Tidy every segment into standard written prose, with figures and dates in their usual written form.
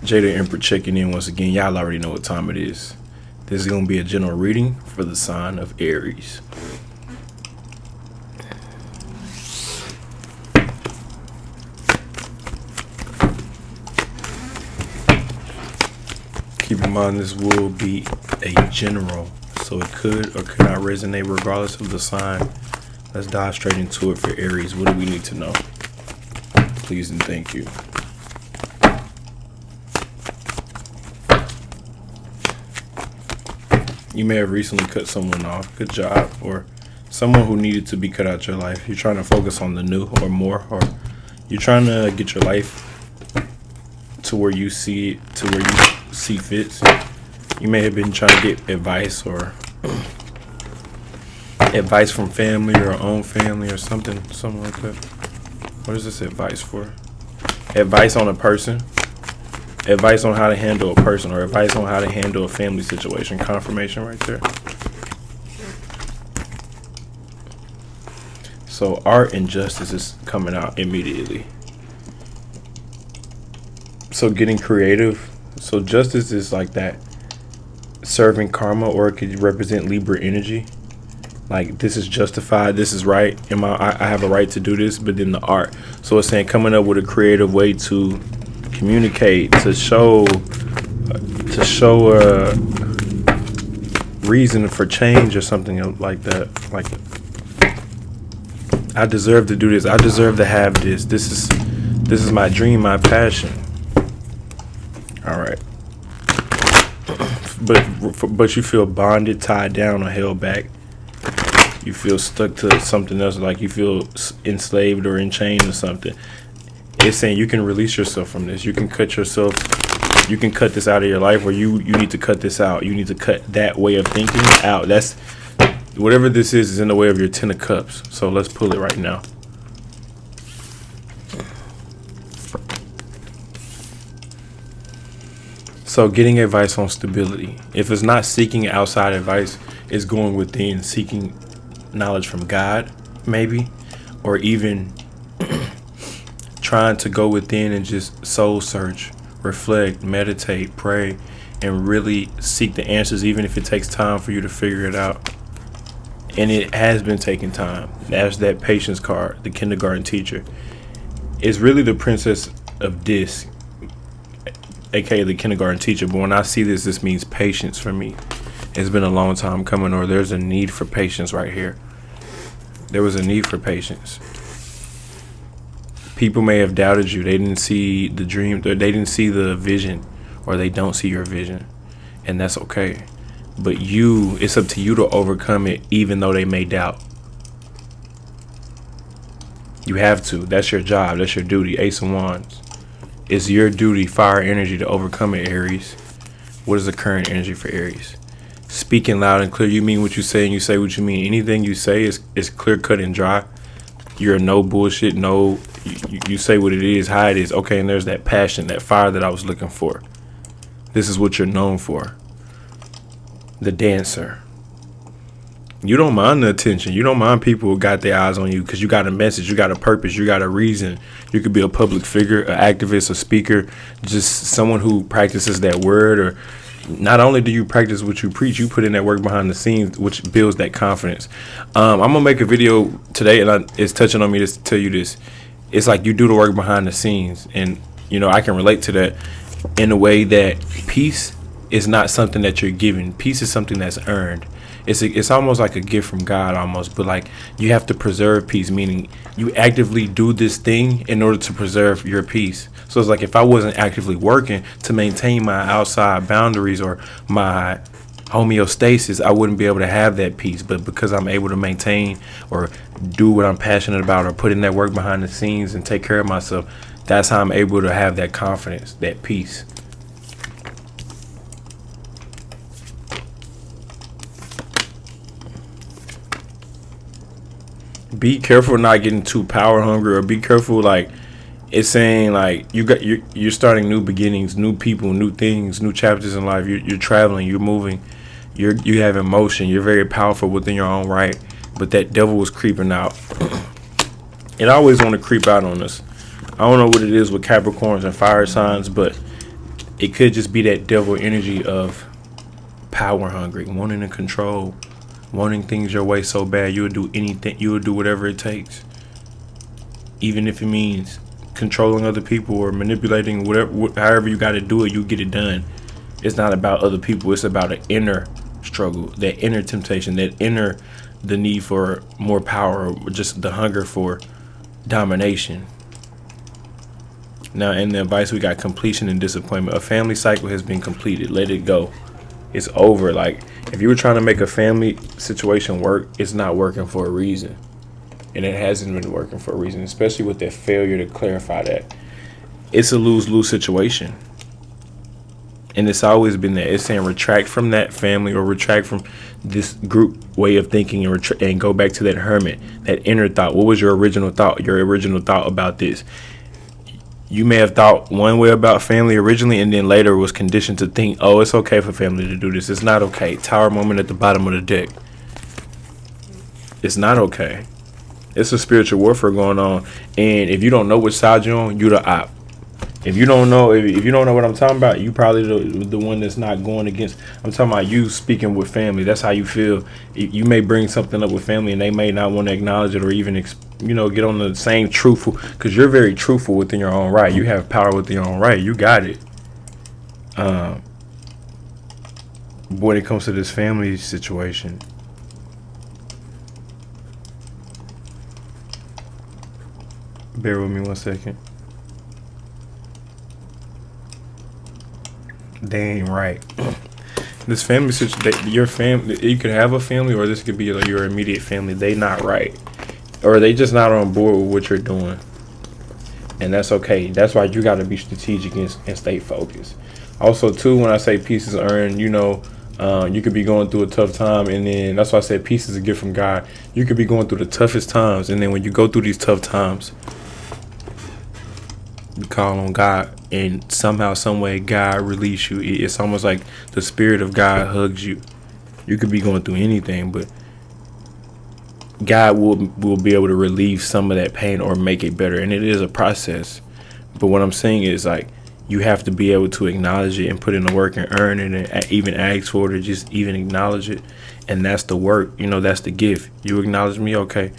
Jada Emperor checking in once again. Y'all already know what time it is. This is going to be a general reading for the sign of Aries. Keep in mind this will be a general, so it could or could not resonate regardless of the sign. Let's dive straight into it for Aries. What do we need to know? Please and thank you. You may have recently cut someone off. Good job. Or someone who needed to be cut out your life. You're trying to focus on the new or more, or you're trying to get your life to where you see it, to where you see fits. You may have been trying to get advice or advice from family or own family or something like that. What is this advice for? Advice on a person. Advice on how to handle a person, or advice on how to handle a family situation. Confirmation right there. So art and justice is coming out immediately. So getting creative. So justice is like that serving karma, or it could represent Libra energy. Like, this is justified, this is right. I have a right to do this. But then the art. So it's saying coming up with a creative way to communicate, to show a reason for change or something like that. Like, I deserve to do this. I deserve to have this. This is my dream, my passion. All right. But you feel bonded, tied down, or held back. You feel stuck to something else, like you feel enslaved or enchained or something. It's saying you can release yourself from this. You can cut yourself. You can cut this out of your life, or you need to cut this out. You need to cut that way of thinking out. That's whatever this is in the way of your 10 of Cups. So let's pull it right now. So getting advice on stability. If it's not seeking outside advice, it's going within, seeking knowledge from God, maybe, or even trying to go within and just soul search, reflect, meditate, pray, and really seek the answers, even if it takes time for you to figure it out. And it has been taking time. That's that patience card, the kindergarten teacher. It's really the Princess of Disc, aka the kindergarten teacher. But when I see this means patience for me. It's been a long time coming, or there's a need for patience right here. There was a need for patience. People may have doubted you. They didn't see the dream. They didn't see the vision, or they don't see your vision. And that's okay. But it's up to you to overcome it, even though they may doubt. You have to. That's your job. That's your duty. Ace of Wands. It's your duty, fire energy, to overcome it, Aries. What is the current energy for Aries? Speaking loud and clear. You mean what you say, and you say what you mean. Anything you say is clear, cut, and dry. You're no bullshit. No, you say what it is, how it is. Okay, and there's that passion, that fire that I was looking for. This is what you're known for. The dancer. You don't mind the attention. You don't mind people who got their eyes on you, because you got a message, you got a purpose, you got a reason. You could be a public figure, an activist, a speaker, just someone who practices that word. Or not only do you practice what you preach, you put in that work behind the scenes, which builds that confidence. I'm gonna make a video today, and it's touching on me to tell you this. It's like you do the work behind the scenes, and I can relate to that in a way that peace is not something that you're given. Peace is something that's earned. It's almost like a gift from God, almost, but like you have to preserve peace, meaning you actively do this thing in order to preserve your peace. So it's like, if I wasn't actively working to maintain my outside boundaries or my homeostasis, I wouldn't be able to have that peace. But because I'm able to maintain or do what I'm passionate about, or put in that work behind the scenes and take care of myself, that's how I'm able to have that confidence, that peace. Be careful not getting too power hungry, or be careful, like it's saying, like you're starting new beginnings, new people, new things, new chapters in life. You're traveling, you're moving, you have emotion, you're very powerful within your own right. But that devil was creeping out. It always want to creep out on us. I don't know what it is with Capricorns and fire signs, but It could just be that devil energy of power hungry, wanting to control, wanting things your way so bad you'll do anything, you'll do whatever it takes, even if it means controlling other people or manipulating, whatever, however you got to do it, you get it done. It's not about other people. It's about an inner struggle, that inner temptation, the need for more power, or just the hunger for domination. Now, in the advice, we got completion and disappointment. A family cycle has been completed. Let it go. It's over. Like, if you were trying to make a family situation work, it's not working for a reason. And it hasn't been working for a reason, especially with that failure to clarify that. It's a lose-lose situation. And it's always been that. It's saying retract from that family or retract from this group way of thinking and go back to that hermit, that inner thought. What was your original thought? Your original thought about this? You may have thought one way about family originally, and then later was conditioned to think, oh, it's okay for family to do this. It's not okay. Tower moment at the bottom of the deck. It's not okay. It's a spiritual warfare going on. And if you don't know which side you're on, you're the op. If you don't know, if you don't know what I'm talking about, you probably the one that's not going against. I'm talking about you speaking with family. That's how you feel. You may bring something up with family, and they may not want to acknowledge it or even, get on the same truthful. Because you're very truthful within your own right. You have power within your own right. You got it. When it comes to this family situation, bear with me 1 second. They ain't right. This family situation, your family, you could have a family, or this could be like your immediate family. They not right, or they just not on board with what you're doing, and that's okay. That's why you got to be strategic and stay focused. Also, too, when I say peace is earned, you could be going through a tough time, and then that's why I said peace is a gift from God. You could be going through the toughest times, and then when you go through these tough times, you call on God, and somehow, some way, God release you. It's almost like the spirit of God hugs you. You could be going through anything, but God will be able to relieve some of that pain or make it better. And it is a process. But what I'm saying is, like, you have to be able to acknowledge it and put in the work and earn it, and even ask for it, or just even acknowledge it. And that's the work. That's the gift. You acknowledge me, okay.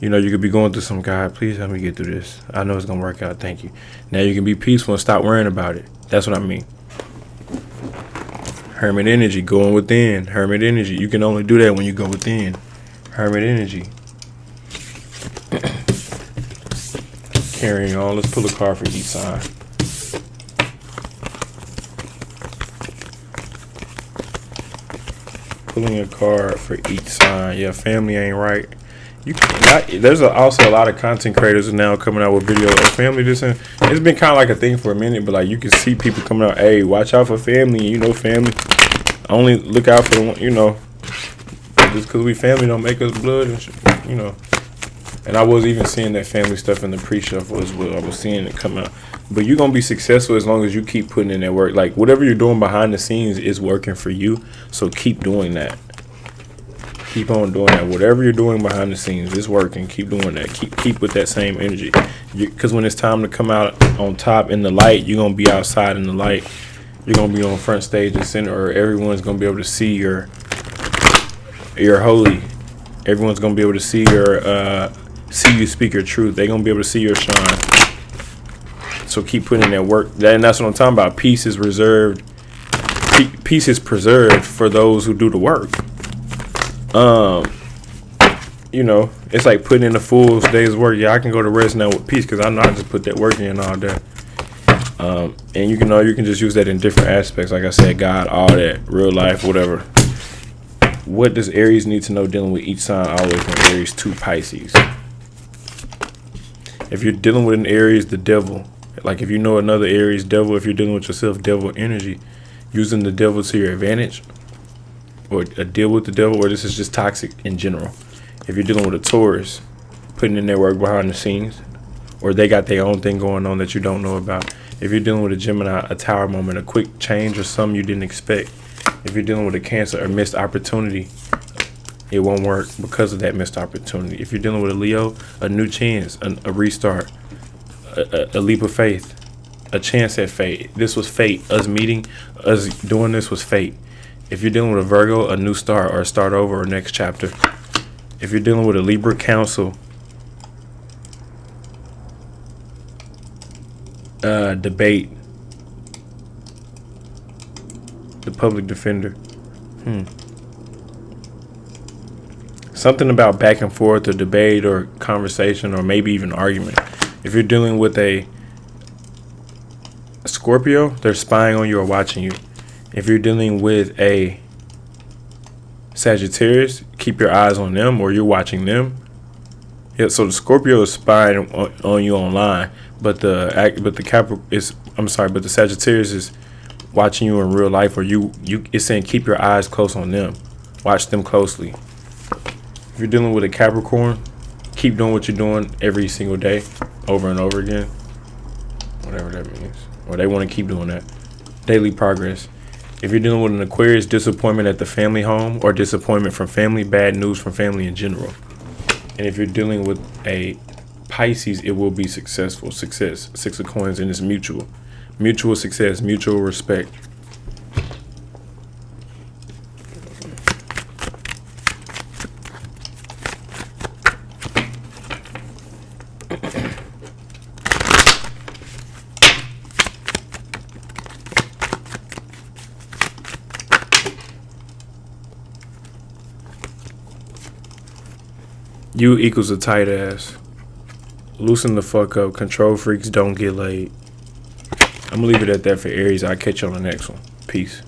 You could be going through some, God, please help me get through this. I know it's going to work out. Thank you. Now you can be peaceful and stop worrying about it. That's what I mean. Hermit energy, going within. Hermit energy. You can only do that when you go within. Hermit energy. Carrying on. Let's pull a card for each sign. Pulling a card for each sign. Yeah, family ain't right. There's also a lot of content creators now coming out with videos of family. It's been kind of like a thing for a minute, but like you can see people coming out, hey, watch out for family. Family. Only look out for just because we family don't make us blood and shit, And I was even seeing that family stuff in the pre-shuffle as well. I was seeing it come out. But you're gonna be successful as long as you keep putting in that work. Like whatever you're doing behind the scenes is working for you. So keep doing that. Keep on doing that. Whatever you're doing behind the scenes is working. Keep doing that. Keep with that same energy. Because when it's time to come out on top in the light, you're going to be outside in the light. You're going to be on front stage and center, or everyone's going to be able to see your holy. Everyone's going to be able to see see you speak your truth. They're going to be able to see your shine. So keep putting in that work. And that's what I'm talking about. Peace is reserved. Peace is preserved for those who do the work. It's like putting in a full day's work. Yeah, I can go to rest now with peace because I know I just put that work in all day. And you can just use that in different aspects. Like I said, God, all that, real life, whatever. What does Aries need to know dealing with each sign all the way from Aries to Pisces? If you're dealing with an Aries, the devil, like if you know another Aries devil, if you're dealing with yourself, devil energy, using the devil to your advantage, or a deal with the devil, or this is just toxic in general. If you're dealing with a Taurus, putting in their work behind the scenes, or they got their own thing going on that you don't know about. If you're dealing with a Gemini, a tower moment, a quick change or something you didn't expect. If you're dealing with a Cancer, a missed opportunity, it won't work because of that missed opportunity. If you're dealing with a Leo, a new chance, a restart, a leap of faith, a chance at fate. This was fate. Us meeting, us doing this was fate. If you're dealing with a Virgo, a new start or a start over or next chapter. If you're dealing with a Libra, counsel, debate, the public defender. Something about back and forth or debate or conversation or maybe even argument. If you're dealing with a Scorpio, they're spying on you or watching you. If you're dealing with a Sagittarius, keep your eyes on them or you're watching them. Yeah, so the Scorpio is spying on you online, but the Sagittarius is watching you in real life, or it's saying keep your eyes close on them. Watch them closely. If you're dealing with a Capricorn, keep doing what you're doing every single day, over and over again. Whatever that means. Or they want to keep doing that. Daily progress. If you're dealing with an Aquarius, disappointment at the family home or disappointment from family, bad news from family in general. And if you're dealing with a Pisces, it will be successful. Success. 6 of Coins, and it's mutual. Mutual success, mutual respect. You equals a tight ass. Loosen the fuck up. Control freaks don't get laid. I'm gonna leave it at that for Aries. I'll catch you on the next one. Peace.